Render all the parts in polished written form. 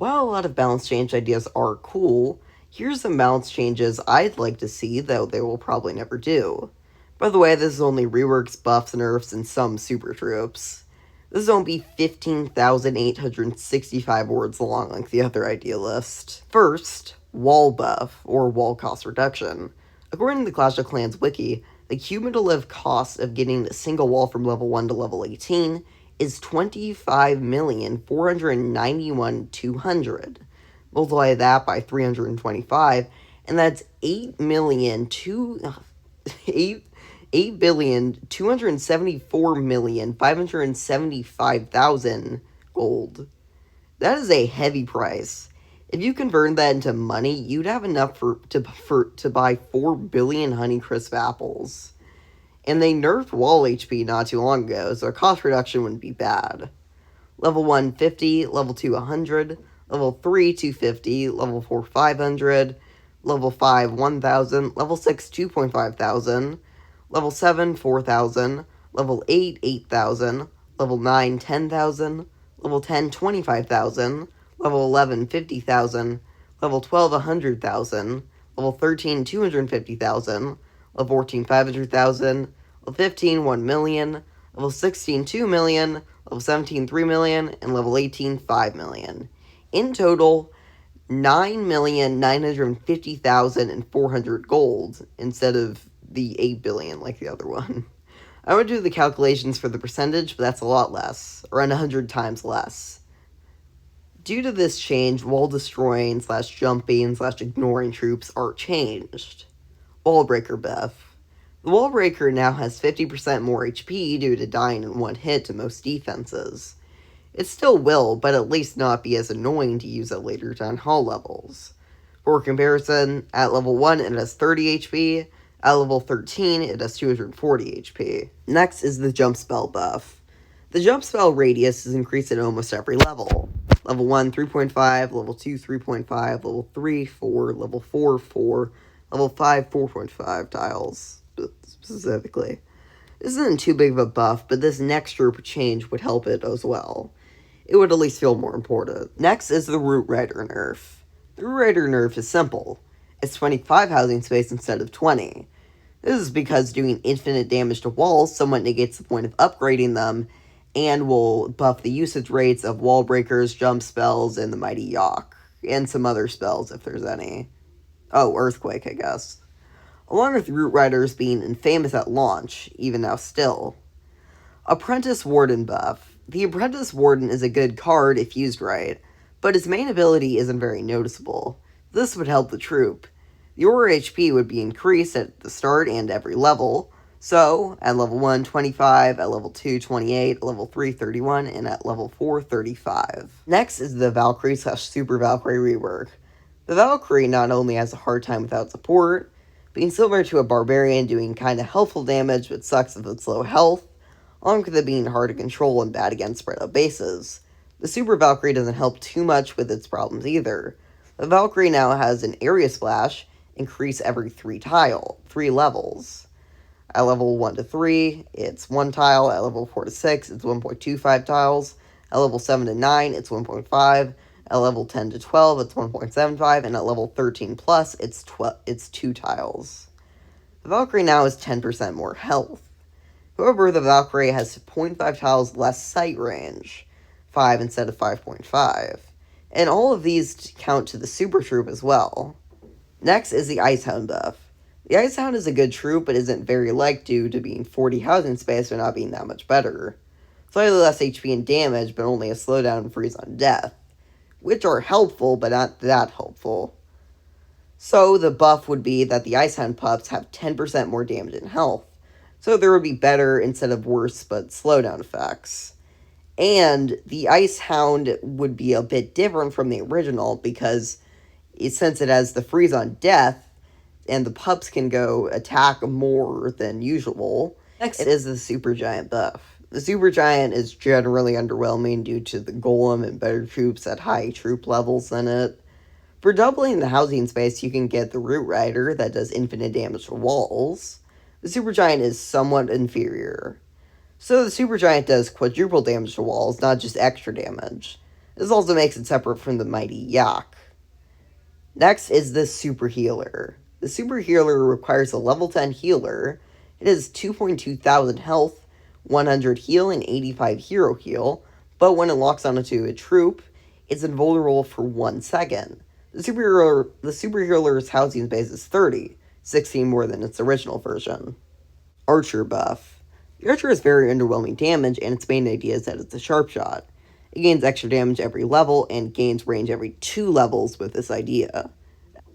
While a lot of balance change ideas are cool, here's some balance changes I'd like to see, though they will probably never do. By the way, this is only reworks, buffs, nerfs, and some super troops. This won't be 15,865 words long like the other idea list. First, wall buff, or wall cost reduction. According to the Clash of Clans wiki, the cumulative cost of getting a single wall from level 1 to level 18 is 25,491,200. Multiply that by 325, and that's 8,274,575,000 gold. That is a heavy price. If you convert that into money, you'd have enough to buy 4 billion Honeycrisp apples. And they nerfed wall HP not too long ago, so a cost reduction wouldn't be bad. Level 1, 50, level 2, 100, level 3, 250, level 4, 500, level 5, 1,000, level 6, 2.5 thousand, level 7, 4,000, level 8, 8,000, level 9, 10,000, level 10, 25,000, level 11, 50,000, level 12, 100,000, level 13, 250,000, level 14, 500,000, level 15, 1 million, level 16, 2 million, level 17, 3 million, and level 18, 5 million. In total, 9,950,400 gold instead of the 8 billion like the other one. I would do the calculations for the percentage, but that's a lot less, around 100 times less. Due to this change, wall destroying / jumping / ignoring troops are changed. Wall breaker buff. The wall breaker now has 50% more HP due to dying in one hit to most defenses. It still will, but at least not be as annoying to use at later town hall levels. For comparison, at level 1 it has 30 HP, at level 13 it has 240 HP. Next is the jump spell buff. The jump spell radius is increased at almost every level. Level 1, 3.5, level 2, 3.5, level 3, 4, level 4, 4, level 5, 4.5 tiles, specifically. This isn't too big of a buff, but this next group change would help it as well. It would at least feel more important. Next is the Root Rider nerf. The Root Rider nerf is simple. It's 25 housing space instead of 20. This is because doing infinite damage to walls somewhat negates the point of upgrading them, and will buff the usage rates of wall breakers, jump spells, and the Mighty Yawk, and some other spells if there's any. Oh, Earthquake, I guess. Along with Root Riders being infamous at launch, even now still. Apprentice Warden buff. The Apprentice Warden is a good card if used right, but its main ability isn't very noticeable. This would help the troop. Your HP would be increased at the start and every level, so at level 1, 25, at level 2, 28, at level 3, 31, and at level 4, 35. Next is the Valkyrie / Super Valkyrie rework. The Valkyrie not only has a hard time without support, being similar to a barbarian doing kinda helpful damage but sucks with its low health, along with it being hard to control and bad against spread out bases. The Super Valkyrie doesn't help too much with its problems either. The Valkyrie now has an area splash, increase every 3 levels. At level 1 to 3, it's 1 tile. At level 4 to 6, it's 1.25 tiles. At level 7 to 9, it's 1.5. At level 10 to 12, it's 1.75, and at level 13 plus, it's 2 tiles. The Valkyrie now has 10% more health. However, the Valkyrie has 0.5 tiles less sight range, 5 instead of 5.5. And all of these count to the Super Troop as well. Next is the Icehound buff. The Icehound is a good troop, but isn't very liked due to being 40 housing space or not being that much better. Slightly less HP and damage, but only a slowdown and freeze on death, which are helpful, but not that helpful. So the buff would be that the Icehound pups have 10% more damage and health, so there would be better instead of worse but slowdown effects. And the Icehound would be a bit different from the original because since it has the freeze on death, and the pups can go attack more than usual. Next is the Supergiant buff. The Supergiant is generally underwhelming due to the Golem and better troops at high troop levels in it. For doubling the housing space, you can get the Root Rider that does infinite damage to walls. The Supergiant is somewhat inferior. So the Supergiant does quadruple damage to walls, not just extra damage. This also makes it separate from the mighty Yak. Next is the Super Healer. The Super Healer requires a level 10 healer. It has 2.2 thousand health, 100 heal, and 85 hero heal, but when it locks onto a troop, it's invulnerable for 1 second. The Super Healer's housing space is 30, 16 more than its original version. Archer buff. The Archer has very underwhelming damage, and its main idea is that it's a sharp shot. It gains extra damage every level, and gains range every 2 levels with this idea.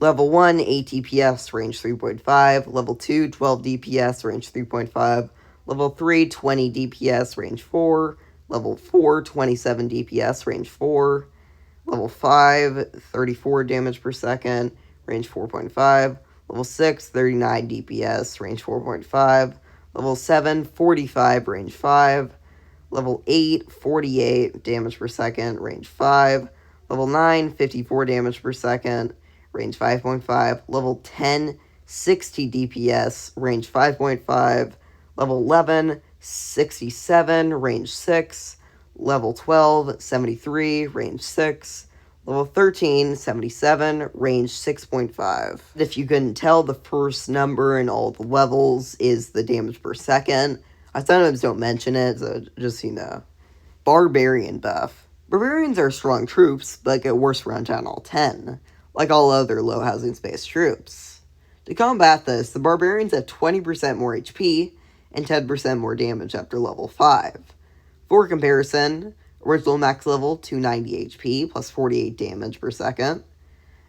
Level 1, 8 DPS, range 3.5. Level 2, 12 DPS, range 3.5. Level 3, 20 DPS, range 4. Level 4, 27 DPS, range 4. Level 5, 34 damage per second, range 4.5. Level 6, 39 DPS, range 4.5. Level 7, 45, range 5. Level 8, 48 damage per second, range 5. Level 9, 54 damage per second, range 5.5. Level 10, 60 DPS, range 5.5. Level 11, 67, range 6. Level 12, 73, range 6. Level 13, 77, range 6.5. If you couldn't tell, the first number in all the levels is the damage per second. I sometimes don't mention it, so just so you know. Barbarian buff. Barbarians are strong troops, but get worse around Town Hall 10, like all other low housing space troops. To combat this, the Barbarians have 20% more HP and 10% more damage after level 5. For comparison, original max level 290 HP plus 48 damage per second.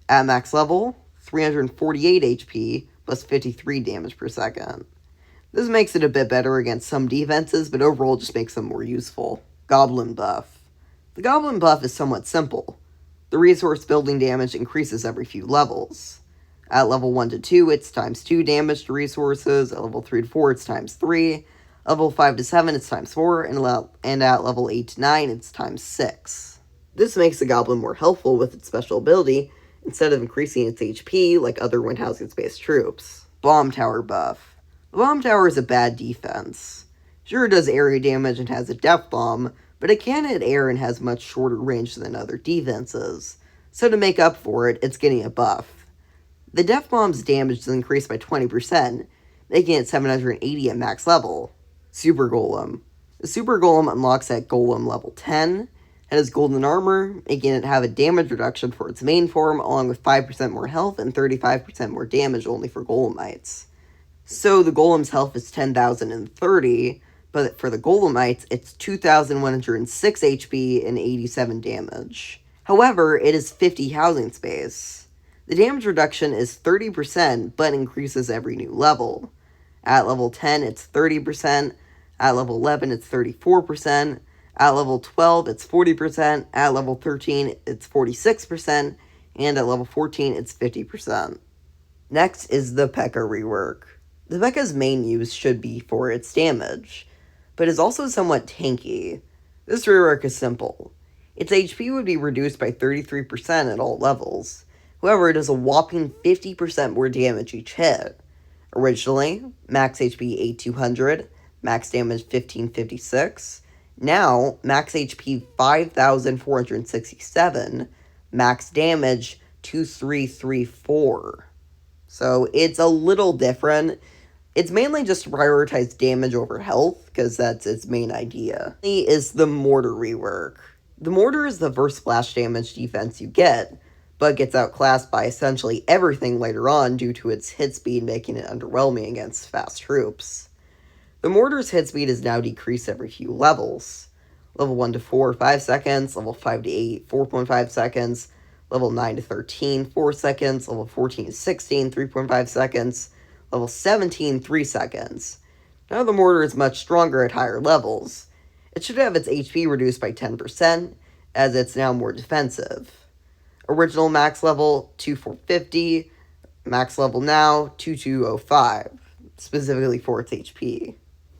At max level, 348 HP plus 53 damage per second. This makes it a bit better against some defenses, but overall just makes them more useful. Goblin buff. The Goblin buff is somewhat simple. The resource building damage increases every few levels. At level 1 to 2, it's times 2 damage to resources. At level 3 to 4, it's times 3. Level 5 to 7, it's times 4. And at level 8 to 9, it's times 6. This makes the Goblin more helpful with its special ability, instead of increasing its HP like other wind housing space troops. Bomb Tower buff. The Bomb Tower is a bad defense. Sure, it does area damage and has a depth bomb, but it can hit air and has much shorter range than other defenses. So to make up for it, it's getting a buff. The depth bomb's damage is increased by 20%, making it 780 at max level. Super Golem. The Super Golem unlocks at Golem level 10. It has golden armor, making it have a damage reduction for its main form, along with 5% more health and 35% more damage only for Golemites. So the Golem's health is 10,030, but for the Golemites, it's 2,106 HP and 87 damage. However, it is 50 housing space. The damage reduction is 30%, but increases every new level. At level 10, it's 30%. At level 11, it's 34%. At level 12, it's 40%. At level 13, it's 46%. And at level 14, it's 50%. Next is the P.E.K.K.A. rework. The P.E.K.K.A's main use should be for its damage, but is also somewhat tanky. This rework is simple. Its HP would be reduced by 33% at all levels. However, it does a whopping 50% more damage each hit. Originally, max HP 8200, max damage 1556. Now, max HP 5467, max damage 2334. So it's a little different. It's mainly just to prioritize damage over health, because that's its main idea. Is the Mortar rework. The Mortar is the first splash damage defense you get, but gets outclassed by essentially everything later on due to its hit speed making it underwhelming against fast troops. The Mortar's hit speed is now decreased every few levels. Level 1 to 4, 5 seconds. Level 5 to 8, 4.5 seconds. Level 9 to 13, 4 seconds. Level 14 to 16, 3.5 seconds. Level 17, 3 seconds. Now the Mortar is much stronger at higher levels. It should have its HP reduced by 10%, as it's now more defensive. Original max level, 2450. Max level now, 2205, specifically for its HP.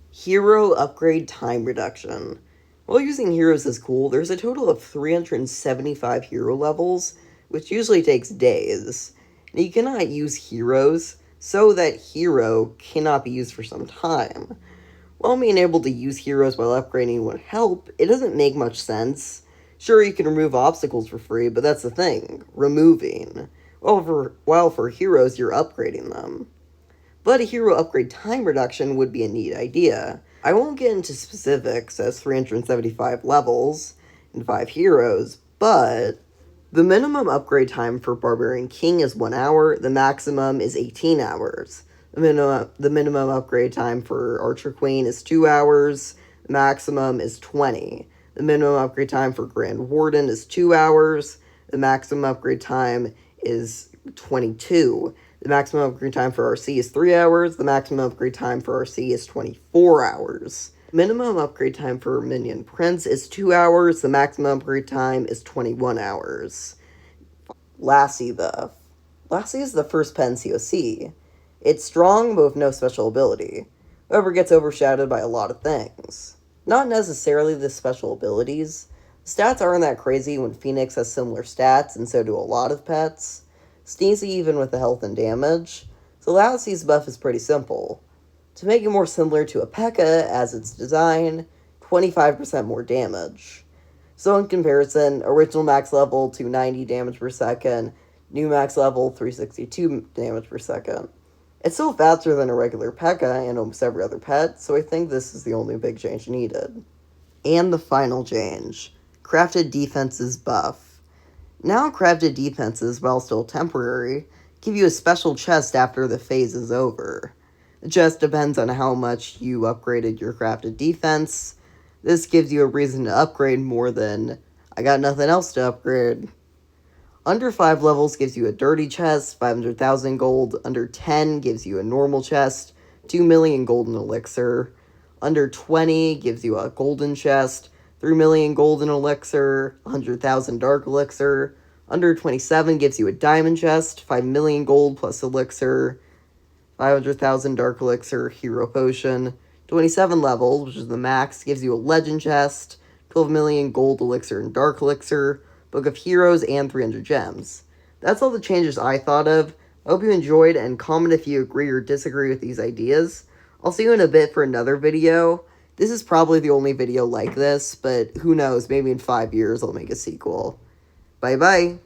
Hero upgrade time reduction. While using heroes is cool, there's a total of 375 hero levels, which usually takes days. And you cannot use heroes, so that hero cannot be used for some time. While being able to use heroes while upgrading would help, it doesn't make much sense, Sure, you can remove obstacles for free, but that's the thing, removing. While for heroes, you're upgrading them. But a hero upgrade time reduction would be a neat idea. I won't get into specifics as 375 levels and 5 heroes, but the minimum upgrade time for Barbarian King is 1 hour, the maximum is 18 hours. The minimum upgrade time for Archer Queen is 2 hours, the maximum is 20. The minimum upgrade time for Grand Warden is 2 hours, the maximum upgrade time is 22. The maximum upgrade time for RC is 3 hours. The maximum upgrade time for RC is 24 hours. Minimum upgrade time for Minion Prince is 2 hours. The maximum upgrade time is 21 hours. Lassie is the first pet in COC. It's strong, but with no special ability. However, it gets overshadowed by a lot of things. Not necessarily the special abilities. Stats aren't that crazy when Phoenix has similar stats, and so do a lot of pets. Sneezy even with the health and damage, so Lassie's buff is pretty simple. To make it more similar to a P.E.K.K.A as its design, 25% more damage. So in comparison, original max level 290 damage per second, new max level 362 damage per second. It's still faster than a regular P.E.K.K.A and almost every other pet, so I think this is the only big change needed. And the final change, crafted defenses buff. Now crafted defenses, while still temporary, give you a special chest after the phase is over. The chest depends on how much you upgraded your crafted defense. This gives you a reason to upgrade more than, I got nothing else to upgrade. Under 5 levels gives you a dirty chest, 500,000 gold. Under 10 gives you a normal chest, 2 million golden elixir. Under 20 gives you a golden chest, 3 million golden elixir, 100,000 dark elixir. Under 27 gives you a diamond chest, 5 million gold plus elixir, 500,000 dark elixir, hero potion. 27 levels, which is the max, gives you a legend chest, 12 million gold elixir and dark elixir, book of heroes, and 300 gems. That's all the changes I thought of. I hope you enjoyed, and comment if you agree or disagree with these ideas. I'll see you in a bit for another video. This is probably the only video like this, but who knows, maybe in 5 years I'll make a sequel. Bye-bye.